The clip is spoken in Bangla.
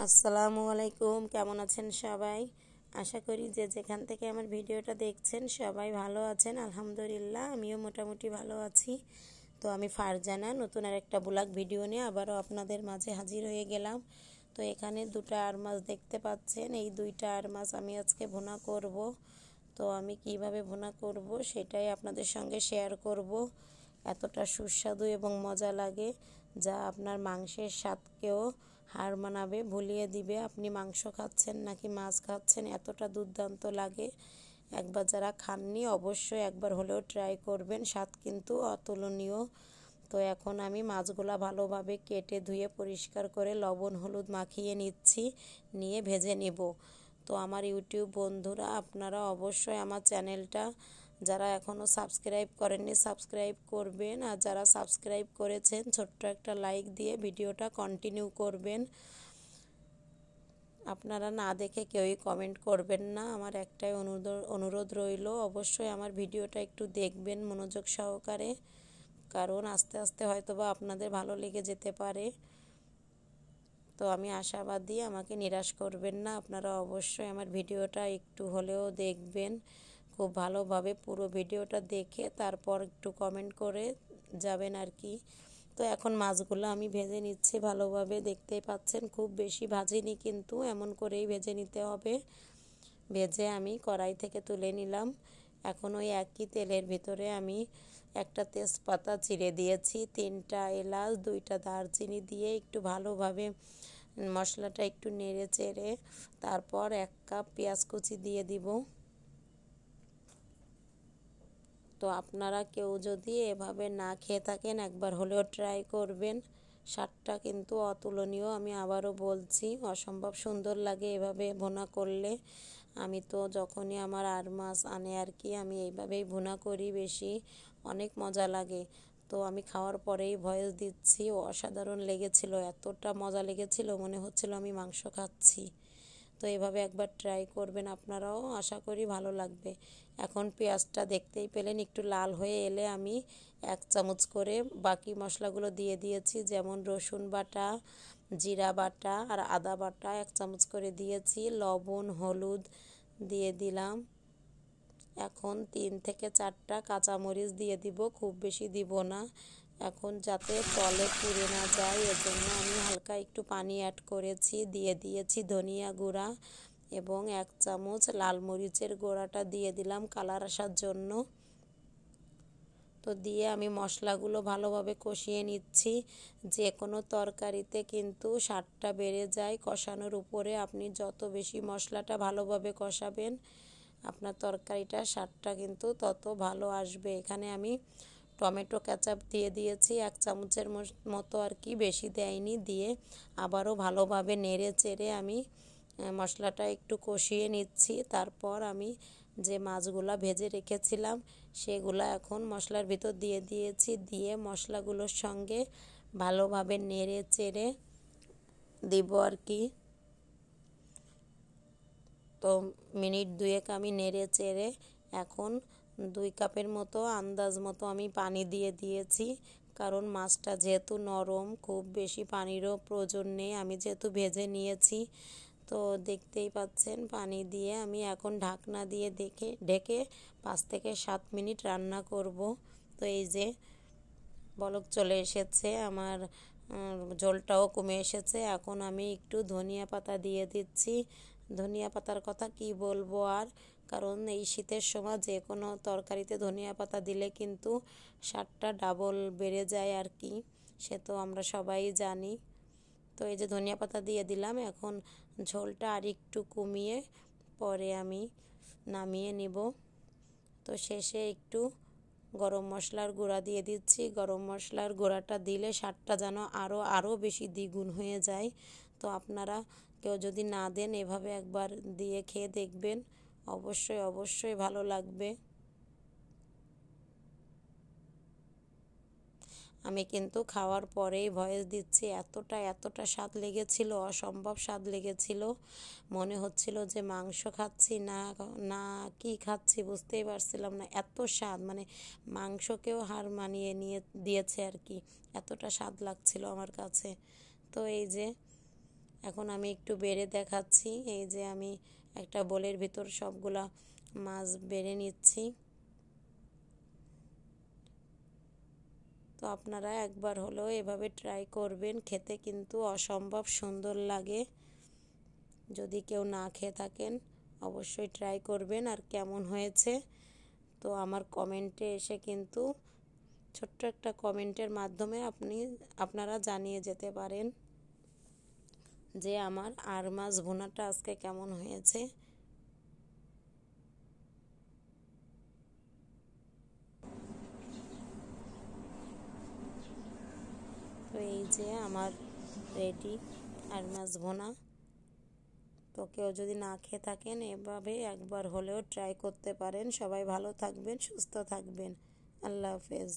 আসসালামু আলাইকুম, কেমন আছেন সবাই? আশা করি যে যেখান থেকে আমার ভিডিওটা দেখছেন সবাই ভালো আছেন। আলহামদুলিল্লাহ, আমিও মোটামুটি ভালো আছি। তো আমি ফারজানা নতুন আর একটা ব্লগ ভিডিও নিয়ে আবারও আপনাদের মাঝে হাজির হয়ে গেলাম। তো এখানে দুটো আর মাছ দেখতে পাচ্ছেন, এই দুইটা আর মাছ আমি আজকে ভুনা করব। তো আমি কিভাবে ভুনা করব সেটাই আপনাদের সঙ্গে শেয়ার করব। এতটা সুস্বাদু এবং মজা লাগে যা আপনার মাংসের স্বাদকেও হার মানাবে, ভুলিয়ে দিবে আপনি মাংস খাচ্ছেন নাকি মাছ খাচ্ছেন, এতটা দুর্দান্ত লাগে। একবার যারা খাননি অবশ্যই একবার হলেও ট্রাই করবেন, স্বাদ কিন্তু অতুলনীয়। তো এখন আমি মাছগুলা ভালোভাবে কেটে ধুয়ে পরিষ্কার করে লবণ হলুদ মাখিয়ে নিচ্ছি, নিয়ে ভেজে নিব। তো আমার ইউটিউব বন্ধুরা, আপনারা অবশ্যই আমার চ্যানেলটা যারা এখনও সাবস্ক্রাইব করেননি সাবস্ক্রাইব করবেন, আর যারা সাবস্ক্রাইব করেছেন ছোট্ট একটা লাইক দিয়ে ভিডিওটা কন্টিনিউ করবেন। আপনারা না দেখে কেউই কমেন্ট করবেন না, আমার একটাই অনুরোধ রইল, অবশ্যই আমার ভিডিওটা একটু দেখবেন মনোযোগ সহকারে, কারণ আস্তে আস্তে হয়তোবা আপনাদের ভালো লেগে যেতে পারে। তো আমি আশাবাদী, আমাকে নিরাশ করবেন না, আপনারা অবশ্যই আমার ভিডিওটা একটু হলেও দেখবেন, খুব ভালোভাবে পুরো ভিডিওটা দেখে তারপর একটু কমেন্ট করে যাবেন আর কি। তো এখন মাছগুলো আমি ভেজে নিচ্ছি ভালোভাবে, দেখতেই পাচ্ছেন খুব বেশি ভাজিনি, কিন্তু এমন করেই ভেজে নিতে হবে। ভেজে আমি কড়াই থেকে তুলে নিলাম। এখন ওই একই তেলের ভিতরে আমি একটা তেজপাতা চিড়ে দিয়েছি, 3টা এলাচ 2টা দারচিনি দিয়ে একটু ভালোভাবে মশলাটা একটু নেড়ে চেড়ে তারপর 1 কাপ পেঁয়াজ কুচি দিয়ে দিব। তো আপনারা কেউ যদি এভাবে না খেয়ে থাকেন একবার হলেও ট্রাই করবেন, স্বাদটা কিন্তু অতুলনীয়। আমি আবারও বলছি, অসম্ভব সুন্দর লাগে এভাবে ভুনা করলে। আমি তো যখনই আমার আর মাছ আনে আর কি, আমি এইভাবেই ভুনা করি বেশি, অনেক মজা লাগে। তো আমি খাওয়ার পরেই ভয়েস দিচ্ছি, অসাধারণ লেগেছিল, এতটা মজা লেগেছিল মনে হচ্ছিল আমি মাংস খাচ্ছি। তো এভাবে একবার ট্রাই করবেন আপনারাও, আশা করি ভালো লাগবে। এখন পেঁয়াজটা দেখতেই পেলেন একটু লাল হয়ে এলে আমি 1 চামচ করে বাকি মশলাগুলো দিয়ে দিয়েছি, যেমন রসুন বাটা, জিরা বাটা আর আদা বাটা 1 চামচ করে দিয়েছি, লবণ হলুদ দিয়ে দিলাম। এখন 3 থেকে 4টা কাঁচামরিচ দিয়ে দিব, খুব বেশি দিব না, এখন যাতে তলে পুড়ে না যায় এজন্য আমি হালকা একটু পানি অ্যাড করেছি। দিয়ে দিয়েছি ধনিয়া গুঁড়া এবং 1 চামচ লাল মরিচের গুঁড়াটা দিয়ে দিলাম কালার আসার জন্য। তো দিয়ে আমি মশলাগুলো ভালোভাবে কষিয়ে নিচ্ছি। যে কোনো তরকারিতে কিন্তু স্বাদটা বেড়ে যায় কষানোর উপরে, আপনি যত বেশি মশলাটা ভালোভাবে কষাবেন আপনার তরকারিটার স্বাদটা কিন্তু তত ভালো আসবে। এখানে আমি টমেটো কেচাপ দিয়ে দিয়েছি 1 চামচের মতো আর কি, বেশি দেয়নি। দিয়ে আবারও ভালোভাবে নেড়ে চেড়ে আমি মশলাটা একটু কষিয়ে নিচ্ছি। তারপর আমি যে মাছগুলা ভেজে রেখেছিলাম সেগুলা এখন মশলার ভিতর দিয়ে দিয়েছি, দিয়ে মশলাগুলোর সঙ্গে ভালোভাবে নেড়ে চেড়ে দিব আর কি। তো মিনিট 2 আমি নেড়ে চেড়ে এখন 2 কাপের মতো আন্দাজ মতো আমি পানি দিয়ে দিয়েছি, কারণ মাছটা যেহেতু নরম খুব বেশি পানিরও প্রয়োজন নেই, আমি যেহেতু ভেজে নিয়েছি। তো দেখতেই পাচ্ছেন পানি দিয়ে আমি এখন ঢাকনা দিয়ে ঢেকে 5 থেকে 7 মিনিট রান্না করব। তো এই যে বলক চলে এসেছে, আমার ঝোলটাও কমে এসেছে। এখন আমি একটু ধনিয়া পাতা দিয়ে দিচ্ছি। ধনিয়া পাতার কথা কি বলবো আর, কারণ এই শীতের সময় যে কোনো তরকারিতে ধনিয়া পাতা দিলে কিন্তু স্বাদটা ডাবল বেড়ে যায় আর কি, সে তো আমরা সবাই জানি। তো এই যে ধনিয়া পাতা দিয়ে দিলাম, এখন ঝোলটা আর একটু কমিয়ে পরে আমি নামিয়ে নিব। তো শেষে একটু গরম মশলার গুঁড়া দিয়ে দিচ্ছি, গরম মশলার গুঁড়াটা দিলে স্বাদটা যেন আরও বেশি দ্বিগুণ হয়ে যায়। তো আপনারা কেউ যদি না দেন এভাবে একবার দিয়ে খেয়ে দেখবেন, অবশ্যই অবশ্যই ভালো লাগবে। আমি কিন্তু খাওয়ার পরেই ভয়েস দিচ্ছি, এতটা স্বাদ লেগেছিল, অসম্ভব স্বাদ লেগেছিল, মনে হচ্ছিল যে মাংস খাচ্ছি না না কি খাচ্ছি বুঝতেই পারছিলাম না, এত স্বাদ, মানে মাংসকেও হার মানিয়ে নিয়ে দিয়েছে আর কি, এতটা স্বাদ লাগছিল আমার কাছে। তো এই যে এখন আমি একটু বেড়ে দেখাচ্ছি। এই যে আমি একটা বোলের ভিতর সবগুলা মাছ বেড়ে নিচ্ছি। তো আপনারা একবার হলেও এভাবে ট্রাই করবেন, খেতে কিন্তু অসম্ভব সুন্দর লাগে। যদি কেউ না খেয়ে থাকেন অবশ্যই ট্রাই করবেন। আর কেমন হয়েছে তো আমার কমেন্টে এসে কিন্তু ছোট্ট একটা কমেন্টের মাধ্যমে আপনারা জানিয়ে যেতে পারেন যে আমার আর মাছ ভুনাটা আজকে কেমন হয়েছে। তো এই যে আমার রেডি আর মাছ ভুনা। তো কেউ যদি না খেয়ে থাকেন এভাবে একবার হলেও ট্রাই করতে পারেন। সবাই ভালো থাকবেন, সুস্থ থাকবেন। আল্লাহ হাফেজ।